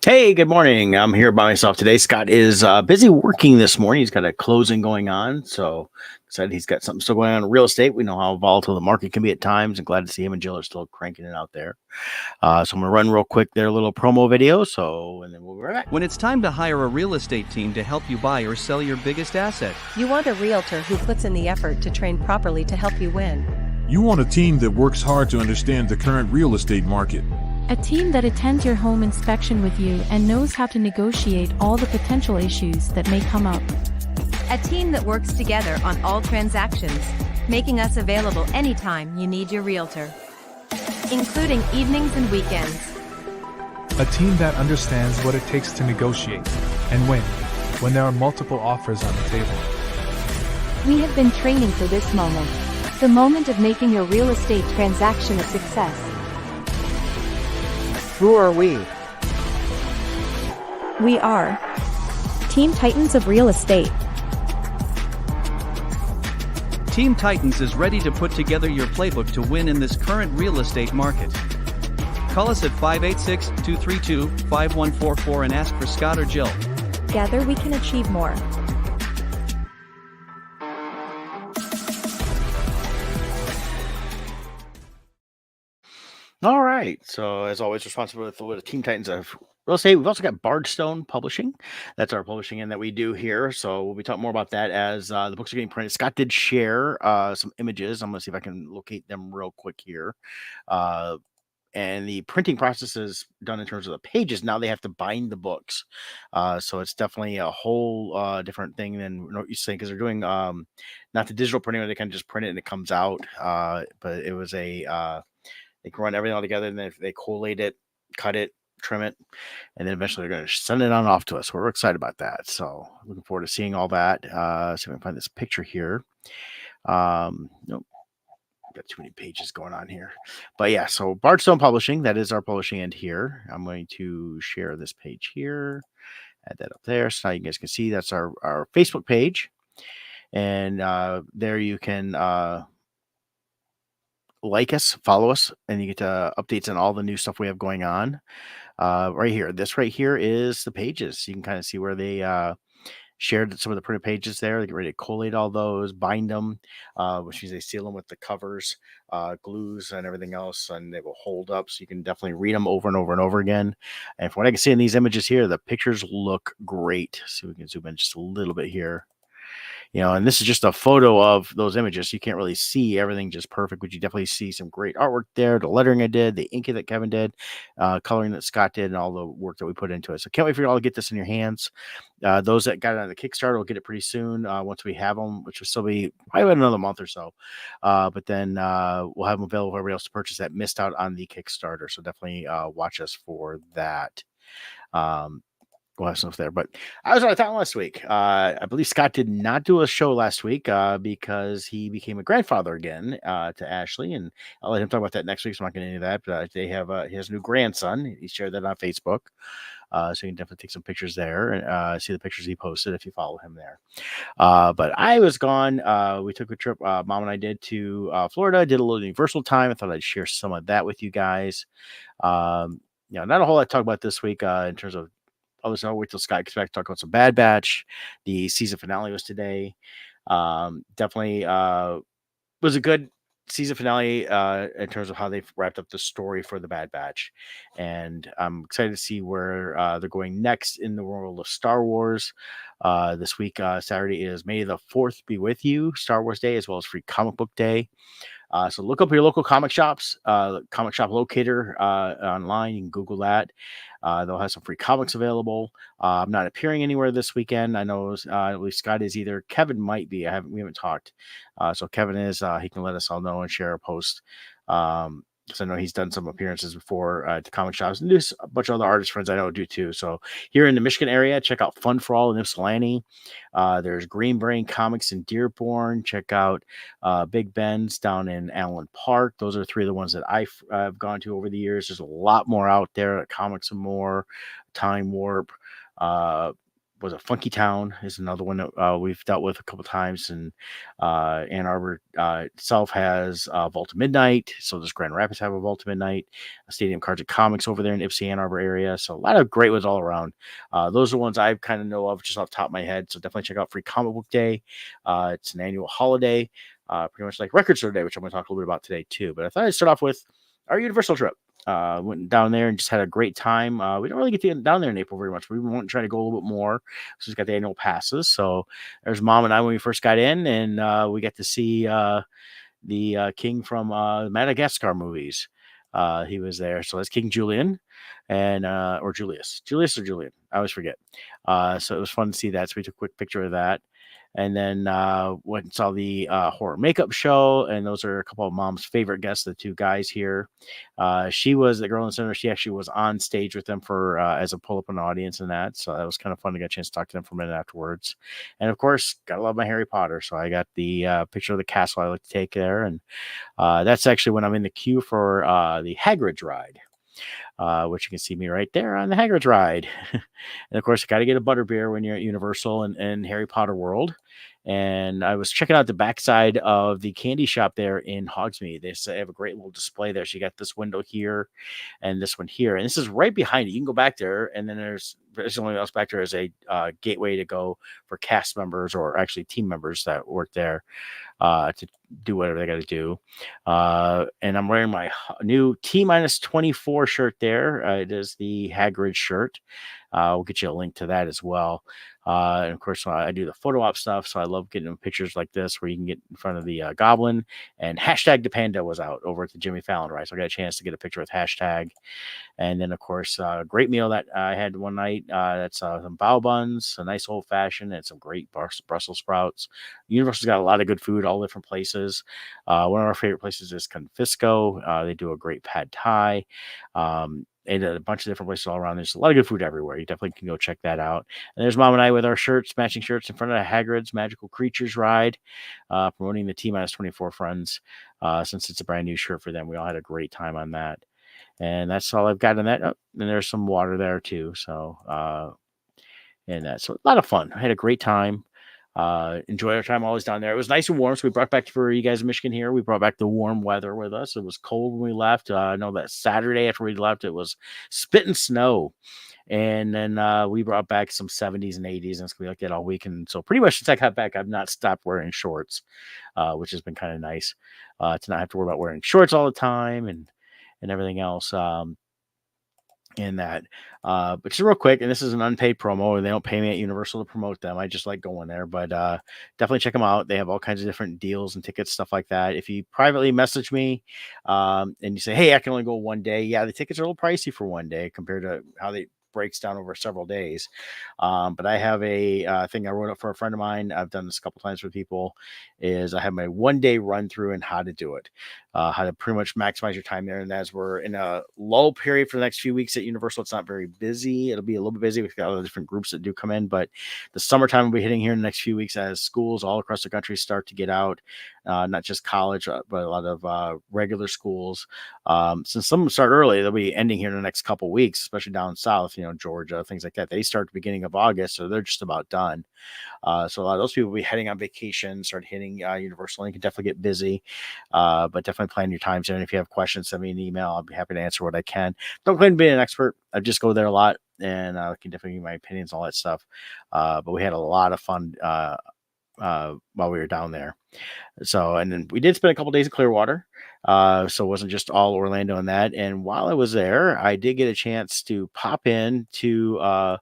Hey, good morning. I'm here by myself today. Scott is busy working this morning. He's got a closing going on. So excited he's got something still going on in real estate. We know how volatile the market can be at times, and glad to see him and Jill are still cranking it out there. So I'm going to run real quick their little promo video. And then we'll be right back. When it's time to hire a real estate team to help you buy or sell your biggest asset, You want a realtor who puts in the effort to train properly to help you win. You want a team that works hard to understand the current real estate market. A team that attends your home inspection with you and knows how to negotiate all the potential issues that may come up. A team that works together on all transactions, making us available anytime you need your realtor, including evenings and weekends. A team that understands what it takes to negotiate and win when there are multiple offers on the table. We have been training for this moment. The moment of making your real estate transaction a success. Who are we? We are Team Titans of Real Estate. Team Titans is ready to put together your playbook to win in this current real estate market. Call us at 586-232-5144 and ask for Scott or Jill. Together we can achieve more. All right. So as always, responsible with the Team Titans of Real Estate. We've also got Bardstone Publishing. That's our publishing end that we do here. So we'll be talking more about that as the books are getting printed. Scott did share some images. I'm going to see if I can locate them real quick here. And the printing process is done in terms of the pages. Now they have to bind the books. So it's definitely a whole different thing than what you say, because they're doing not the digital printing where they can just print it and it comes out. But it was they can run everything all together, and then they collate it, cut it, trim it, and then eventually they're going to send it on off to us. We're excited about that. So looking forward to seeing all that. See if I can find this picture here. Nope. Got too many pages going on here. But yeah, so Bardstone Publishing, that is our publishing end here. I'm going to share this page here, add that up there. So now you guys can see that's our Facebook page. And there you can like us, follow us, and you get updates on all the new stuff we have going on. Right here, this right here is the pages. You can kind of see where they shared some of the printed pages there. They get ready to collate all those, bind them, which means they seal them with the covers, glues, and everything else, and they will hold up. So you can definitely read them over and over and over again. And from what I can see in these images here, the pictures look great. So we can zoom in just a little bit here. And this is just a photo of those images. You can't really see everything just perfect, but you definitely see some great artwork there. The lettering I did, the inking that Kevin did, coloring that Scott did, and all the work that we put into it. So can't wait for you all to get this in your hands. Those that got it on the Kickstarter will get it pretty soon once we have them, which will still be probably about another month or so. But then we'll have them available for everybody else to purchase that missed out on the Kickstarter. So definitely watch us for that. We'll have stuff there. But I was out of town last week. I believe Scott did not do a show last week because he became a grandfather again to Ashley, and I'll let him talk about that next week. So I'm not going to do that. But they have his new grandson. He shared that on Facebook, so you can definitely take some pictures there and see the pictures he posted if you follow him there. But I was gone. We took a trip. Mom and I did to Florida. Did a little Universal time. I thought I'd share some of that with you guys. Not a whole lot to talk about this week in terms of. I'll wait till Scott gets back to talk about some Bad Batch. The season finale was today. Definitely was a good season finale in terms of how they've wrapped up the story for the Bad Batch. And I'm excited to see where they're going next in the world of Star Wars. This week, Saturday is May the 4th be with you, Star Wars Day, as well as Free Comic Book Day. So look up your local comic shops, comic shop locator online. You can Google that. They'll have some free comics available. I'm not appearing anywhere this weekend. I know at least Scott is either. Kevin might be. We haven't talked. So Kevin is. He can let us all know and share a post. Because I know he's done some appearances before at the comic shops, and there's a bunch of other artist friends I know do too. So here in the Michigan area, check out Fun for All in Ypsilanti. There's Green Brain Comics in Dearborn. Check out Big Ben's down in Allen Park. Those are three of the ones that I've gone to over the years. There's a lot more out there. Comics and More, Time Warp. was a Funky Town is another one that we've dealt with a couple times, and Ann Arbor itself has Volta Midnight. So does Grand Rapids have a Volta Midnight? Stadium Cards and Comics over there in Ypsi, Ann Arbor area. So a lot of great ones all around. Those are ones I kind of know of just off the top of my head. So definitely check out Free Comic Book Day. It's an annual holiday, pretty much like Record Store Day, which I'm going to talk a little bit about today too. But I thought I'd start off with our Universal trip. Went down there and just had a great time. We don't really get to get down there in April very much. We want to try to go a little bit more. So we've got the annual passes. So there's Mom and I when we first got in, and we got to see the king from Madagascar movies. He was there. So that's King Julian and or Julius or Julian. I always forget. So it was fun to see that. So we took a quick picture of that. And then went and saw the horror makeup show, and those are a couple of Mom's favorite guests, the two guys here. She was the girl in the center. She actually was on stage with them for as a pull-up an audience and that. So that was kind of fun to get a chance to talk to them for a minute afterwards. And of course, gotta love my Harry Potter. So I got the picture of the castle I like to take there, and that's actually when I'm in the queue for the Hagrid's ride. Which you can see me right there on the Hagrid's ride. And of course, you got to get a butterbeer when you're at Universal and Harry Potter World. And I was checking out the backside of the candy shop there in Hogsmeade. They have a great little display there. So you got this window here and this one here. And this is right behind it. You can go back there, and then there's something else back there as a gateway to go for cast members or actually team members that work there to do whatever they got to do. And I'm wearing my new T-24 shirt there. It is the Hagrid shirt. We'll get you a link to that as well. And of course, I do the photo op stuff. So I love getting pictures like this where you can get in front of the goblin. And hashtag the panda was out over at the Jimmy Fallon ride. So I got a chance to get a picture with hashtag. And then, of course, great meal that I had one night. That's some bao buns, a nice old fashioned, and some great Brussels sprouts. Universal's got a lot of good food, all different places. One of our favorite places is Confisco. They do a great pad thai. And a bunch of different places all around. There's a lot of good food everywhere. You definitely can go check that out. And there's Mom and I with our shirts, matching shirts in front of Hagrid's Magical Creatures ride, promoting the T-24 friends. Since it's a brand new shirt for them, we all had a great time on that. And that's all I've got on that. Oh, and there's some water there too. So, and that's so a lot of fun. I had a great time. Enjoy our time always down there. It was nice and warm, so we brought back for you guys in Michigan here. We brought back the warm weather with us. It was cold when we left. I know that Saturday after we left, it was spitting snow, and then we brought back some 70s and 80s, and it's gonna be like that all week. And so pretty much since I got back, I've not stopped wearing shorts, which has been kind of nice to not have to worry about wearing shorts all the time and everything else. In that. But just real quick, and this is an unpaid promo. They don't pay me at Universal to promote them. I just like going there, but definitely check them out. They have all kinds of different deals and tickets, stuff like that. If you privately message me and you say, hey, I can only go one day. Yeah, the tickets are a little pricey for one day compared to how they breaks down over several days. But I have a thing I wrote up for a friend of mine. I've done this a couple times for people is I have my 1 day run through and how to do it, how to pretty much maximize your time there. And as we're in a lull period for the next few weeks at Universal, it's not very busy. It'll be a little bit busy. We've got other different groups that do come in, but the summertime will be hitting here in the next few weeks as schools all across the country start to get out, not just college, but a lot of regular schools. Since some start early, they'll be ending here in the next couple of weeks, especially down south, Georgia, things like that. They start at the beginning of August, so they're just about done. So a lot of those people will be heading on vacation, start hitting Universal, and you can definitely get busy, but definitely plan your times in. And if you have questions, send me an email. I'll be happy to answer what I can. Don't claim to be an expert. I just go there a lot, and I can definitely give my opinions, all that stuff. But we had a lot of fun while we were down there. So, and then we did spend a couple days in Clearwater. So it wasn't just all Orlando and that. And while I was there, I did get a chance to pop in to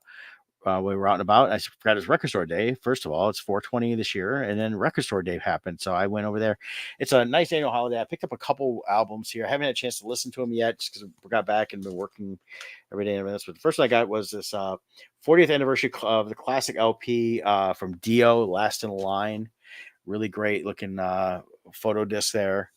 when we were out and about. I forgot it was Record Store Day. First of all, it's 420 this year, and then Record Store Day happened. So I went over there. It's a nice annual holiday. I picked up a couple albums here. I haven't had a chance to listen to them yet just because I got back and been working every day. But the first one I got was this 40th anniversary of the classic LP from Dio, Last in Line. Really great looking photo disc there.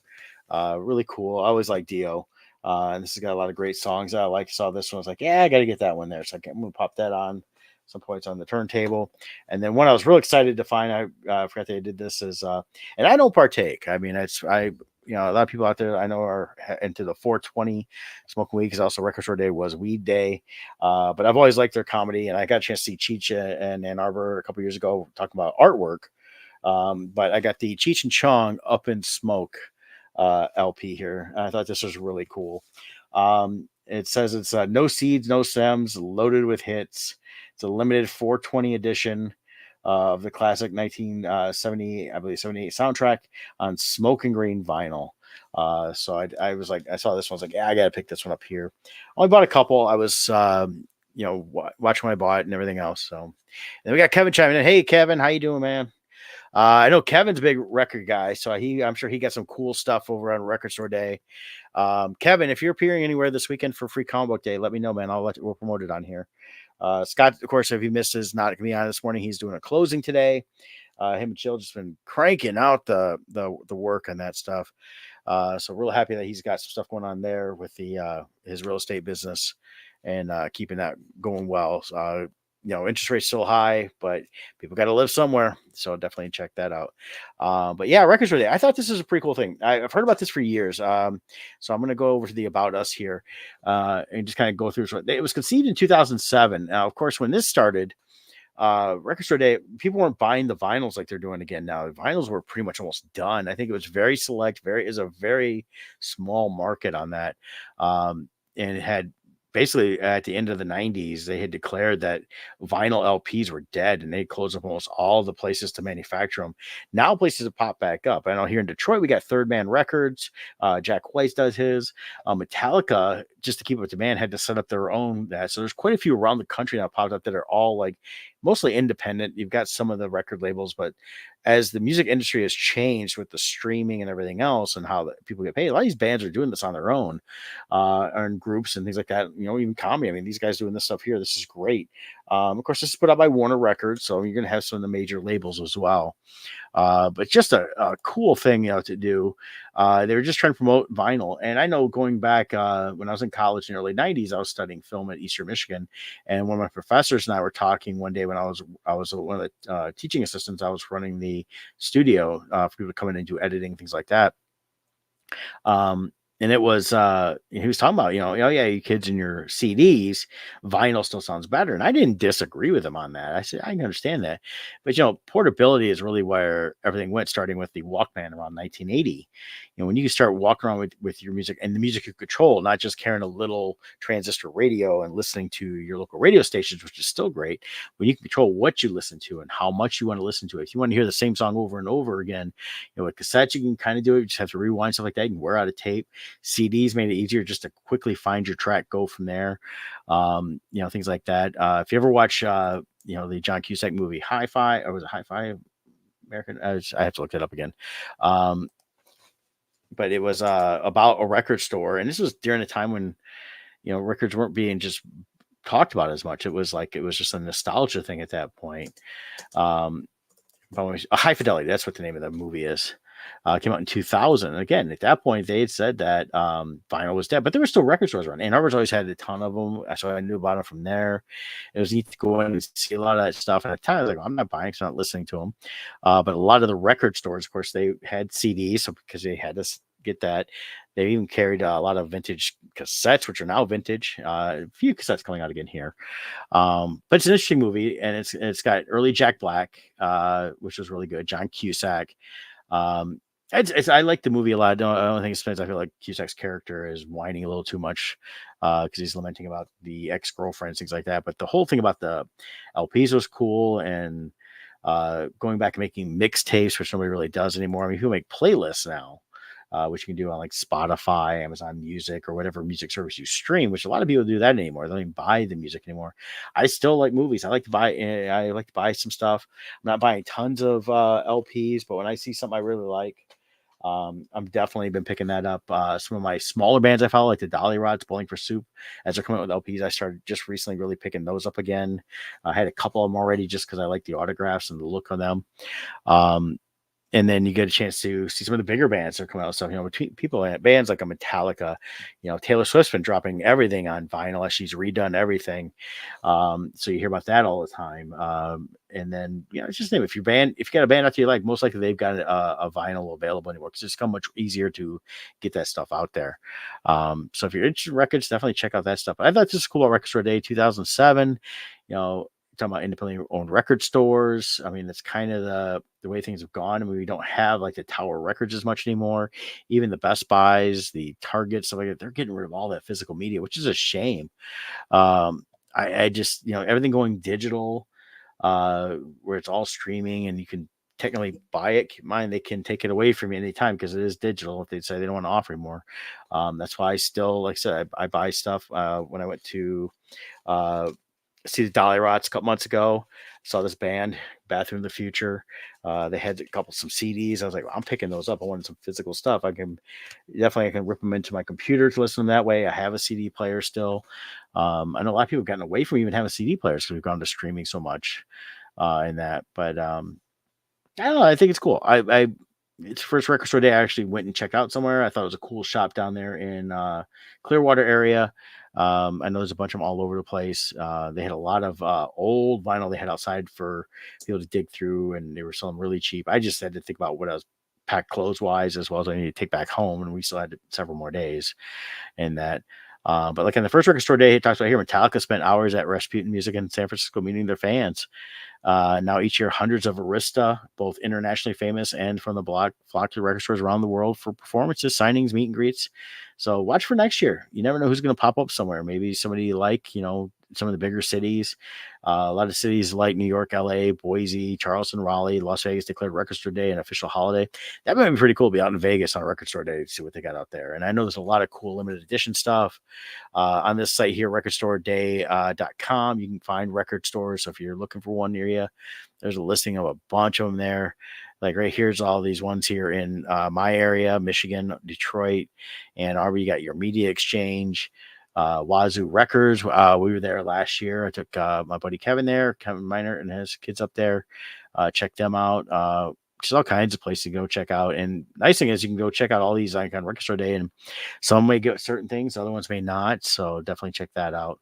Really cool. I always like Dio. And this has got a lot of great songs I like. Saw this one. I was like, yeah, I got to get that one there. So I'm going to pop that on some points on the turntable. And then one I was real excited to find, I forgot that I did this is, and I don't partake. I mean, I a lot of people out there I know are into the 420 smoking weed, because also Record Store Day was Weed Day. But I've always liked their comedy, and I got a chance to see Cheech and Ann Arbor a couple years ago talking about artwork. But I got the Cheech and Chong Up in Smoke LP here. I thought this was really cool. It says it's no seeds, no stems, loaded with hits. It's a limited 420 edition of the classic 1970, I believe 78 soundtrack on smoke and green vinyl. So I was like, I saw this one, I was like, yeah, I gotta pick this one up here. Only bought a couple. I was, watching when I bought it and everything else. So then we got Kevin chiming in. Hey, Kevin, how you doing, man? I know Kevin's a big record guy, so I'm sure he got some cool stuff over on Record Store Day. Kevin, if you're appearing anywhere this weekend for Free Comic Book Day, let me know, man. We'll promote it on here. Scott, of course, if you missed his, not gonna be on this morning. He's doing a closing today. Him and Jill just been cranking out the work on that stuff. So real happy that he's got some stuff going on there with his real estate business, and keeping that going well. Interest rates still high, but people got to live somewhere. So definitely check that out. But yeah, Records Day. I thought this is a pretty cool thing. I've heard about this for years. So I'm going to go over to the About Us here and just kind of go through. So it was conceived in 2007. Now, of course, when this started, Record Store Day, people weren't buying the vinyls like they're doing again now. The vinyls were pretty much almost done. I think it was very select, is a very small market on that. And it had basically at the end of the 90s, they had declared that vinyl LPs were dead, and they closed up almost all the places to manufacture them. Now places have popped back up. I know here in Detroit, we got Third Man Records. Jack Weiss does his. Metallica, just to keep up with demand, had to set up their own. So there's quite a few around the country now popped up that are all like mostly independent. You've got some of the record labels, but as the music industry has changed with the streaming and everything else, and how people get paid, a lot of these bands are doing this on their own, or in groups and things like that. Even comedy. I mean, these guys doing this stuff here. This is great. Of course, this is put out by Warner Records, so you're going to have some of the major labels as well. But just a cool thing, to do. They were just trying to promote vinyl. And I know going back when I was in college in the early 90s, I was studying film at Eastern Michigan. And one of my professors and I were talking one day when I was one of the teaching assistants. I was running the studio for people to come in and do editing, things like that. And it was, he was talking about, oh yeah, you kids and your CDs, vinyl still sounds better. And I didn't disagree with him on that. I said, I can understand that. But, portability is really where everything went, starting with the Walkman around 1980. When you can start walking around with your music and the music you control, not just carrying a little transistor radio and listening to your local radio stations, which is still great, when you can control what you listen to and how much you want to listen to it. If you want to hear the same song over and over again, with cassettes, you can kind of do it. You just have to rewind, stuff like that. You can wear out a tape. CDs made it easier just to quickly find your track, go from there. Things like that. If you ever watch, the John Cusack movie Hi-Fi, or was it Hi-Fi American? I have to look that up again. But it was about a record store, and this was during a time when records weren't being just talked about as much. It was just a nostalgia thing at that point. High Fidelity, that's what the name of the movie is. Came out in 2000. Again, at that point, they had said that vinyl was dead, but there were still record stores around. Ann Arbor's always had a ton of them, so I knew about them from there. It was neat to go in and see a lot of that stuff. And at the time, I was like, I'm not buying, because I'm not listening to them. But a lot of the record stores, of course, they had CDs, so because they had to get that. They even carried a lot of vintage cassettes, which are now vintage. A few cassettes coming out again here. But it's an interesting movie, and it's got early Jack Black, which was really good. John Cusack. I like the movie a lot. I don't think it spends. I feel like Cusack's character is whining a little too much because he's lamenting about the ex-girlfriends, things like that. But the whole thing about the LPs was cool, and going back and making mixtapes, which nobody really does anymore. I mean, people make playlists now, which you can do on like Spotify, Amazon Music, or whatever music service you stream, which a lot of people do that anymore. They don't even buy the music anymore. I still like movies. I like to buy some stuff. I'm not buying tons of LPs, but when I see something I really like, I'm definitely been picking that up. Some of my smaller bands I follow, like the Dolly Rods, Bowling for Soup, as they're coming out with LPs, I started just recently really picking those up again. I had a couple of them already just because I like the autographs and the look of them. and then you get a chance to see some of the bigger bands that are coming out. So, between people and bands like a Metallica, Taylor Swift's been dropping everything on vinyl as she's redone everything. So you hear about that all the time. And then, it's just name it. If you got a band out there you like, most likely they've got a vinyl available anymore because it's become much easier to get that stuff out there. So if you're interested in records, definitely check out that stuff. I thought this was cool about Record Store Day 2007. Talking about independently owned record stores. I mean, that's kind of the way things have gone. I mean, we don't have like the Tower Records as much anymore. Even the Best Buys, the Targets, stuff like that, they're getting rid of all that physical media, which is a shame. I just, everything going digital, where it's all streaming and you can technically buy it. Keep in mind, they can take it away from you anytime because it is digital if they say they don't want to offer anymore. That's why I still, like I said, I buy stuff. When I went to see the Dolly Rots a couple months ago, saw this band, Bathroom of the Future. They had some CDs. I was like, well, I'm picking those up. I wanted some physical stuff. I can rip them into my computer to listen to them that way. I have a CD player still. I know a lot of people have gotten away from even having CD players because we've gone to streaming so much in that. But I don't know. I think it's cool. It's first Record Store Day. I actually went and checked out somewhere. I thought it was a cool shop down there in Clearwater area. I know there's a bunch of them all over the place. They had a lot of old vinyl they had outside for people to dig through, and they were selling really cheap. I just had to think about what I was packed clothes wise as well as I need to take back home, and we still had several more days in that. But like in the first Record Store Day, it talks about here Metallica spent hours at Rasputin Music in San Francisco meeting their fans. Now each year, hundreds of Arista, both internationally famous and from the block, flock to record stores around the world for performances, signings, meet and greets. So watch for next year. You never know who's going to pop up somewhere. Maybe somebody you like, some of the bigger cities. A lot of cities like New York, LA, Boise, Charleston, Raleigh, Las Vegas declared Record Store Day an official holiday. That might be pretty cool to be out in Vegas on a Record Store Day to see what they got out there. And I know there's a lot of cool limited edition stuff on this site here, recordstoreday.com. You can find record stores. So if you're looking for one near you, there's a listing of a bunch of them there. Like right here's all these ones here in my area, Michigan, Detroit, and you got your Media Exchange, Wazoo Records. We were there last year. I took my buddy Kevin there, Kevin Miner, and his kids up there. Check them out. There's all kinds of places to go check out. And nice thing is you can go check out all these on Record Store Day, and some may get certain things, other ones may not. So definitely check that out.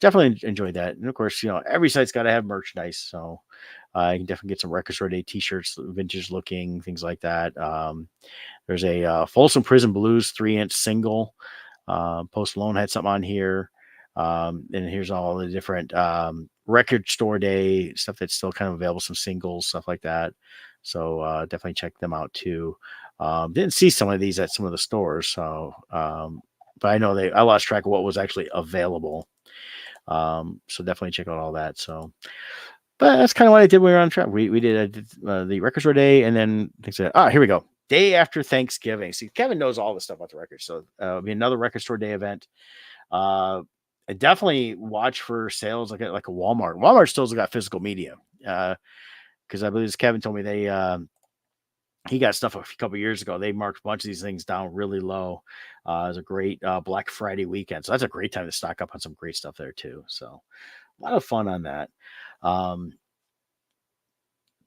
Definitely enjoyed that. And of course, every site's got to have merchandise. So you can definitely get some Record Store Day t-shirts, vintage looking, things like that. There's a Folsom Prison Blues 3-inch single. Post Malone had something on here. And here's all the different Record Store Day stuff that's still kind of available, some singles, stuff like that. So definitely check them out too. Didn't see some of these at some of the stores. So, but I know I lost track of what was actually available. So definitely check out all that. So, but that's kind of what I did when we were on track. I did the Record Store Day, and then they said, here we go. Day after Thanksgiving. See, Kevin knows all the stuff about the records. So it'll be another Record Store Day event. I definitely watch for sales like a Walmart. Walmart still's got physical media. Because I believe as Kevin told me he got stuff a couple years ago. They marked a bunch of these things down really low. It was a great Black Friday weekend. So that's a great time to stock up on some great stuff there too. So a lot of fun on that.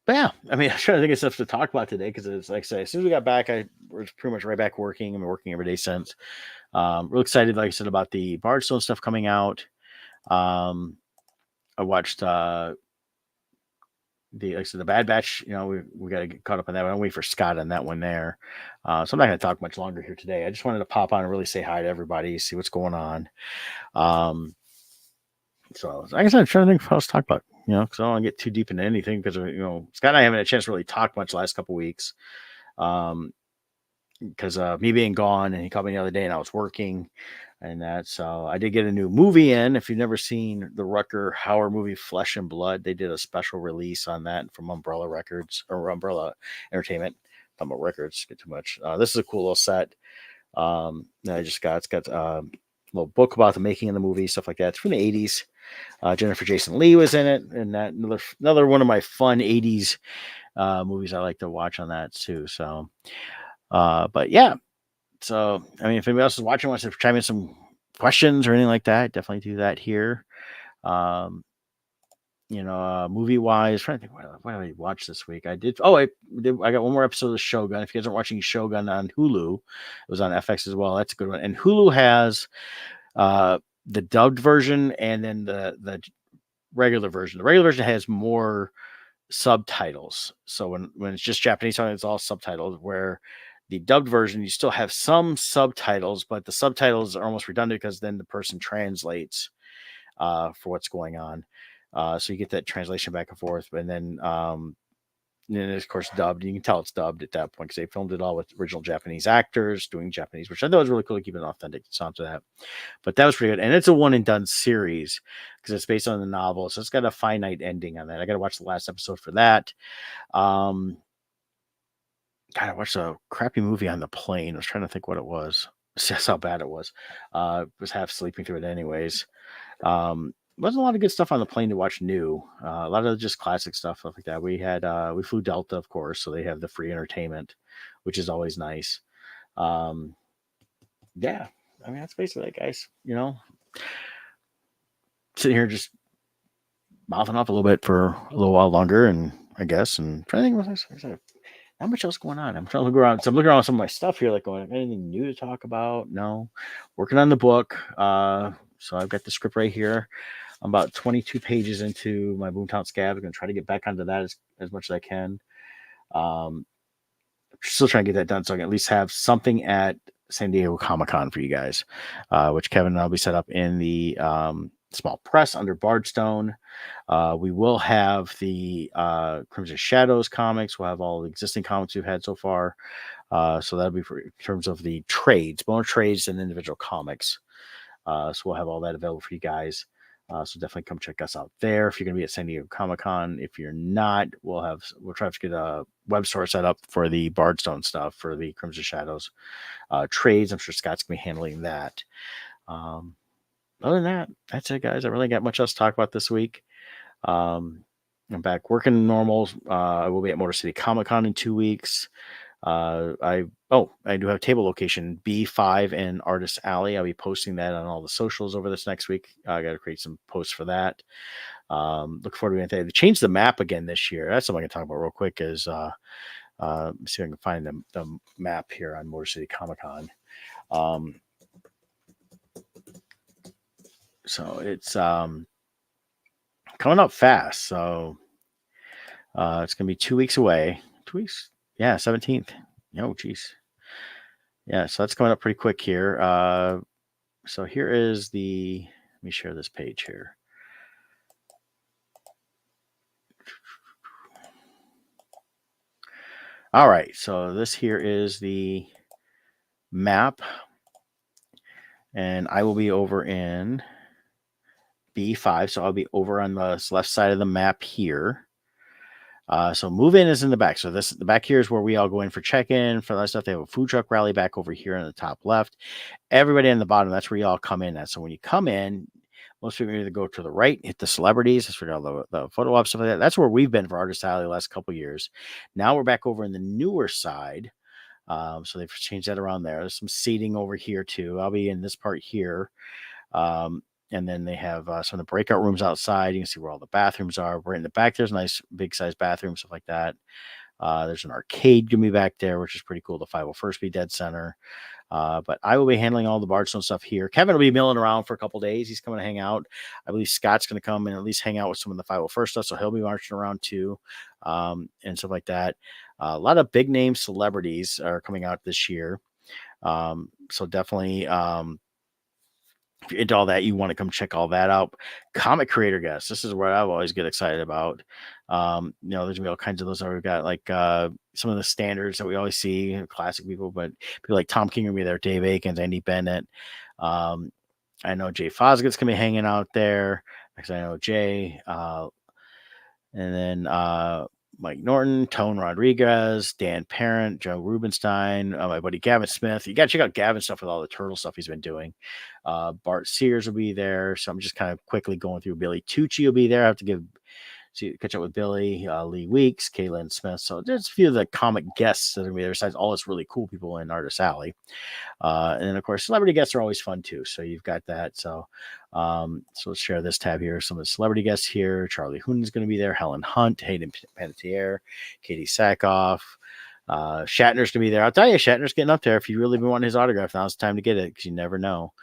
But yeah, I mean, I'm trying to think of stuff to talk about today because it's like I say, as soon as we got back, I was pretty much right back working. I've been working every day since. Real excited, like I said, about the Bardstone stuff coming out. I watched the Bad Batch. We got to get caught up on that. I'm waiting for Scott on that one there. So I'm not going to talk much longer here today. I just wanted to pop on and really say hi to everybody, see what's going on. So like I said, I'm trying to think of what else to talk about. Because I don't want to get too deep into anything because Scott and I haven't had a chance to really talk much the last couple of weeks. Because me being gone, and he called me the other day and I was working and that. So I did get a new movie in. If you've never seen the Rucker Hauer movie Flesh and Blood, they did a special release on that from Umbrella Records or Umbrella Entertainment. Talking about records, get too much. This is a cool little set. It's got a little book about the making of the movie, stuff like that. It's from the 80s. Jennifer Jason Leigh was in it, and that another one of my fun 80s movies I like to watch on that too. So but yeah, so I mean, if anybody else is watching wants to chime in some questions or anything like that, definitely do that here. movie wise, trying to think what did I watch this week. I did. Oh, I got one more episode of Shogun. If you guys aren't watching Shogun on Hulu, it was on FX as well. That's a good one. And Hulu has uh, the dubbed version and then the regular version. The regular version has more subtitles. So when it's just Japanese, it's all subtitles. Where the dubbed version, you still have some subtitles, but the subtitles are almost redundant because then the person translates for what's going on. So you get that translation back and forth, and then it's of course dubbed. You can tell it's dubbed at that point because they filmed it all with original Japanese actors doing Japanese, which I thought was really cool to keep an authentic sound to that. But that was pretty good, and it's a one and done series because it's based on the novel, so it's got a finite ending on that. I got to watch the last episode for that. God, I watched a crappy movie on the plane. I was trying to think what it was. That's how bad it was. Was half sleeping through it anyways. Wasn't a lot of good stuff on the plane to watch new. A lot of just classic stuff like that. We flew Delta, of course, so they have the free entertainment, which is always nice. Yeah, I mean that's basically it, guys. Sitting here just mouthing off a little bit for a little while longer, and I guess, and trying to think what else. Not much else going on. I'm trying to look around. So I'm looking around some of my stuff here, like going, anything new to talk about? No. Working on the book. So I've got the script right here. I'm about 22 pages into my Boomtown Scab. I'm going to try to get back onto that as much as I can. Still trying to get that done so I can at least have something at San Diego Comic-Con for you guys, which Kevin and I'll be set up in the small press under Bardstone. We will have the Crimson Shadows comics. We'll have all the existing comics we've had so far. So that'll be in terms of the trades, bonus trades, and individual comics. So we'll have all that available for you guys. So definitely come check us out there if you're going to be at San Diego Comic-Con. If you're not, we'll try to get a web store set up for the Bardstone stuff for the Crimson Shadows trades. I'm sure Scott's going to be handling that. Other than that, that's it, guys. I really got much else to talk about this week. I'm back working normal. I will be at Motor City Comic Con in 2 weeks. I do have table location B5 and Artist Alley. I'll be posting that on all the socials over this next week. I got to create some posts for that. Look forward to it. They changed the map again this year. That's something I can talk about real quick. Is see if I can find the map here on Motor City Comic Con. So it's coming up fast. So it's going to be 2 weeks away. 2 weeks? Yeah, 17th. Oh, geez. Yeah, so that's coming up pretty quick here. So here is let me share this page here. All right, so this here is the map. And I will be over in B5, so I'll be over on the left side of the map here. So move in is in the back. So the back here is where we all go in for check-in for that stuff. They have a food truck rally back over here in the top left. Everybody in the bottom, that's where you all come in at. So when you come in, most people either go to the right, hit the celebrities, that's where all the photo ops, stuff like that. That's where we've been for Artist Alley the last couple of years. Now we're back over in the newer side. So they've changed that around there. There's some seating over here too. I'll be in this part here. And then they have some of the breakout rooms outside. You can see where all the bathrooms are. We're in the back. There's a nice big size bathroom, stuff like that. There's an arcade going to be back there, which is pretty cool. The 501st B Dead Center. But I will be handling all the Bardstone stuff here. Kevin will be milling around for a couple days. He's coming to hang out. I believe Scott's going to come and at least hang out with some of the 501st stuff. So he'll be marching around too, and stuff like that. A lot of big name celebrities are coming out this year. So definitely, if you're into all that, you want to come check all that out. Comic creator guests. This is what I always get excited about. There's gonna be all kinds of those. We've got like some of the standards that we always see, classic people, but people like Tom King will be there, Dave Aikens, Andy Bennett. I know Jay Fosgett's gonna be hanging out there because I know Jay. And then Mike Norton, Tone Rodriguez, Dan Parent, Joe Rubenstein, my buddy Gavin Smith. You got to check out Gavin's stuff with all the turtle stuff he's been doing. Bart Sears will be there. So I'm just kind of quickly going through. Billy Tucci will be there. I have to give see, catch up with Billy, Lee Weeks, Kaylin Smith. So there's a few of the comic guests that are going to be there, besides all this really cool people in Artist Alley. And then, of course, celebrity guests are always fun too. So you've got that. So let's share this tab here. Some of the celebrity guests here. Charlie Hunnam is going to be there. Helen Hunt, Hayden Panettiere, Katie Sackhoff. Shatner's gonna be there. I'll tell you, Shatner's getting up there. If you really want his autograph, now's the time to get it, because you never know.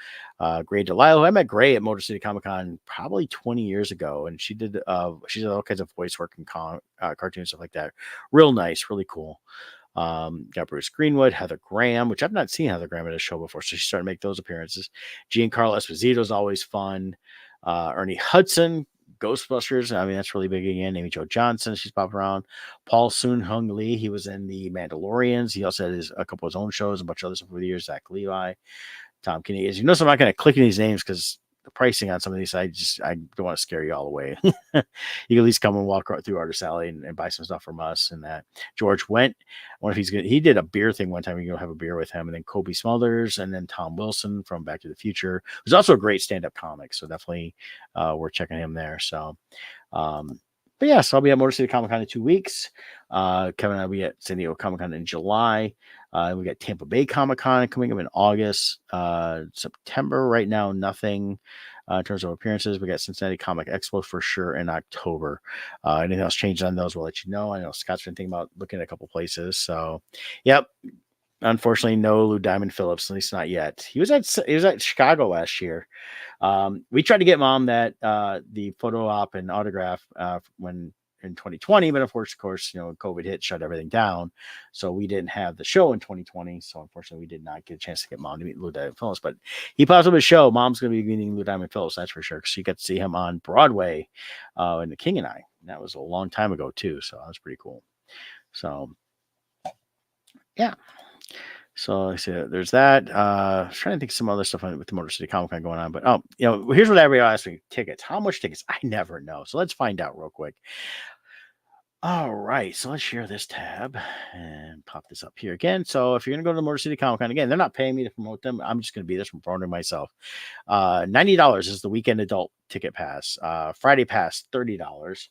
Gray Delisle, I met Gray at Motor City Comic Con probably 20 years ago, and she did all kinds of voice work and cartoons, stuff like that. Real nice, really cool. Got Bruce Greenwood, Heather Graham, which I've not seen Heather Graham at a show before, so she started to make those appearances. Giancarlo Esposito is always fun. Ernie Hudson, Ghostbusters. I mean, that's really big again. Amy Jo Johnson, she's popping around. Paul Soon Hung Lee, he was in the Mandalorians. He also had a couple of his own shows, a bunch of other stuff over the years. Zach Levi, Tom Kinney. As you know, so I'm not going to click in these names because the pricing on some of these, I don't want to scare you all away. You can at least come and walk through Artist Alley and buy some stuff from us. And that George Wendt, I wonder if he's good. He did a beer thing one time. You go have a beer with him, and then Kobe Smulders, and then Tom Wilson from Back to the Future, who's also a great stand-up comic. So definitely we're checking him there. So, but yeah, so I'll be at Motor City Comic Con in 2 weeks. Kevin and I will be at San Diego Comic Con in July. We got Tampa Bay Comic Con coming up in August. September, right now, nothing in terms of appearances. We got Cincinnati Comic Expo for sure in October. Anything else changed on those, we'll let you know. I know Scott's been thinking about looking at a couple places. So, yep. Unfortunately, no Lou Diamond Phillips, at least not yet. He was at Chicago last year. We tried to get Mom that the photo op and autograph when in 2020, but of course, COVID hit, shut everything down. So we didn't have the show in 2020. So unfortunately, we did not get a chance to get Mom to meet Lou Diamond Phillips. But he pops up his show. Mom's going to be meeting Lou Diamond Phillips, that's for sure. Because she got to see him on Broadway in The King and I. And that was a long time ago too. So that was pretty cool. So yeah. So I see there's that. I was trying to think of some other stuff with the Motor City Comic Con going on, but here's what everybody asks me: tickets. How much tickets? I never know. So let's find out real quick. All right, so let's share this tab and pop this up here again. So if you're gonna go to the Motor City Comic Con again, they're not paying me to promote them. I'm just gonna be there from promoting myself. $90 is the weekend adult ticket pass. Friday pass, $30.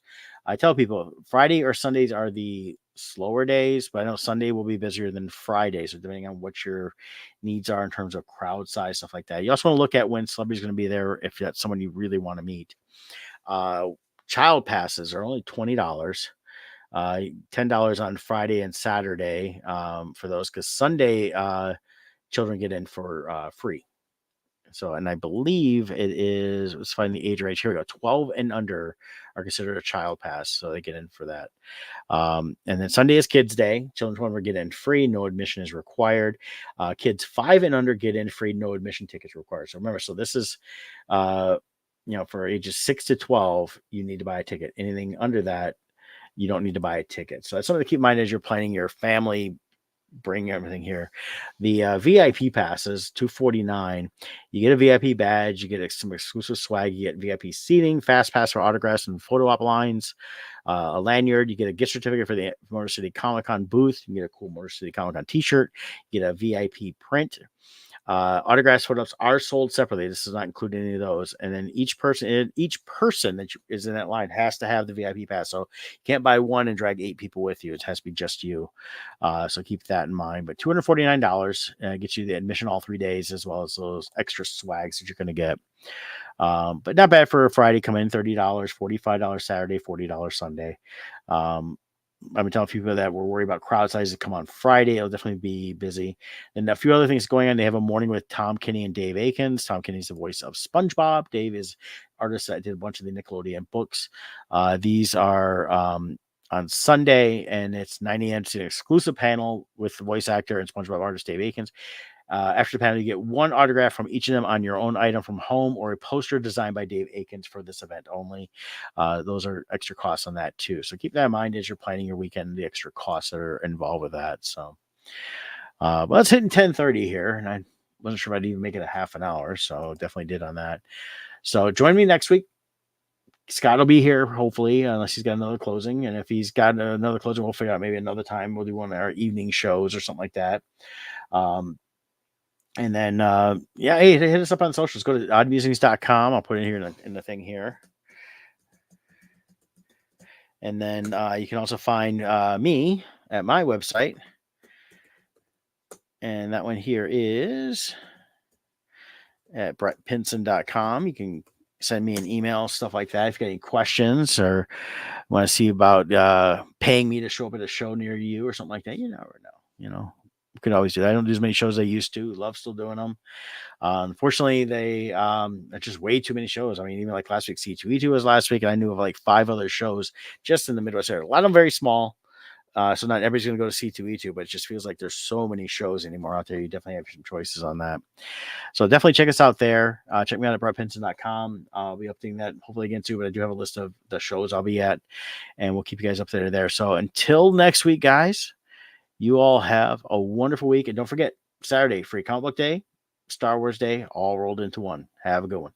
I tell people Friday or Sundays are the slower days, but I know Sunday will be busier than Friday. So depending on what your needs are in terms of crowd size, stuff like that. You also want to look at when celebrities going to be there if that's someone you really want to meet. Child passes are only $20. $10 on Friday and Saturday for those, because Sunday children get in for free. So, and I believe it is, let's find the age range. Here we go. 12 and under are considered a child pass. So they get in for that. And then Sunday is Kids Day. Children will get in free. No admission is required. Kids 5 and under get in free. No admission tickets required. So remember, so this is, for ages 6 to 12, you need to buy a ticket. Anything under that, you don't need to buy a ticket. So that's something to keep in mind as you're planning your family. Bring everything here. The VIP passes, $249. You get a VIP badge, you get some exclusive swag, you get VIP seating, fast pass for autographs and photo op lines, a lanyard, you get a gift certificate for the Motor City Comic Con booth, you get a cool Motor City Comic Con t-shirt, you get a VIP print. Autographs, photos are sold separately. This does not include any of those. And then each person that is in that line has to have the VIP pass. So you can't buy one and drag 8 people with you. It has to be just you. So keep that in mind. But $249 gets you the admission all 3 days, as well as those extra swags that you're going to get. But not bad for a Friday. Come in $30, $45 Saturday, $40 Sunday. I've been telling people that we're worried about crowd sizes come on Friday. It'll definitely be busy. And a few other things going on. They have a morning with Tom Kinney and Dave Akins. Tom Kinney's the voice of SpongeBob. Dave is artist that did a bunch of the Nickelodeon books. These are on Sunday, and it's 9 a.m. to an exclusive panel with the voice actor and SpongeBob artist Dave Akins. After the panel, you get one autograph from each of them on your own item from home, or a poster designed by Dave Akins for this event only. Those are extra costs on that too. So keep that in mind as you're planning your weekend, the extra costs that are involved with that. So, but let's hit in 10:30 here. And I wasn't sure if I'd even make it a half an hour. So definitely did on that. So join me next week. Scott will be here, hopefully, unless he's got another closing. And if he's got another closing, we'll figure out maybe another time. We'll do one of our evening shows or something like that. And then, hey, hit us up on socials. Go to oddmusings.com. I'll put it here in the thing here. And then you can also find me at my website. And that one here is at brettpinson.com. You can send me an email, stuff like that. If you got any questions or want to see about paying me to show up at a show near you or something like that, you never know. You could always do that. I don't do as many shows as I used to. Love still doing them. Unfortunately, they are just way too many shows. I mean, even like last week, C2E2 was last week, and I knew of like 5 other shows just in the Midwest area. A lot of them very small. So not everybody's going to go to C2E2, but it just feels like there's so many shows anymore out there. You definitely have some choices on that. So definitely check us out there. Check me out at brettpinson.com. I'll be updating that hopefully again too, but I do have a list of the shows I'll be at, and we'll keep you guys updated there. So until next week, guys, you all have a wonderful week. And don't forget, Saturday, free comic book day, Star Wars day, all rolled into one. Have a good one.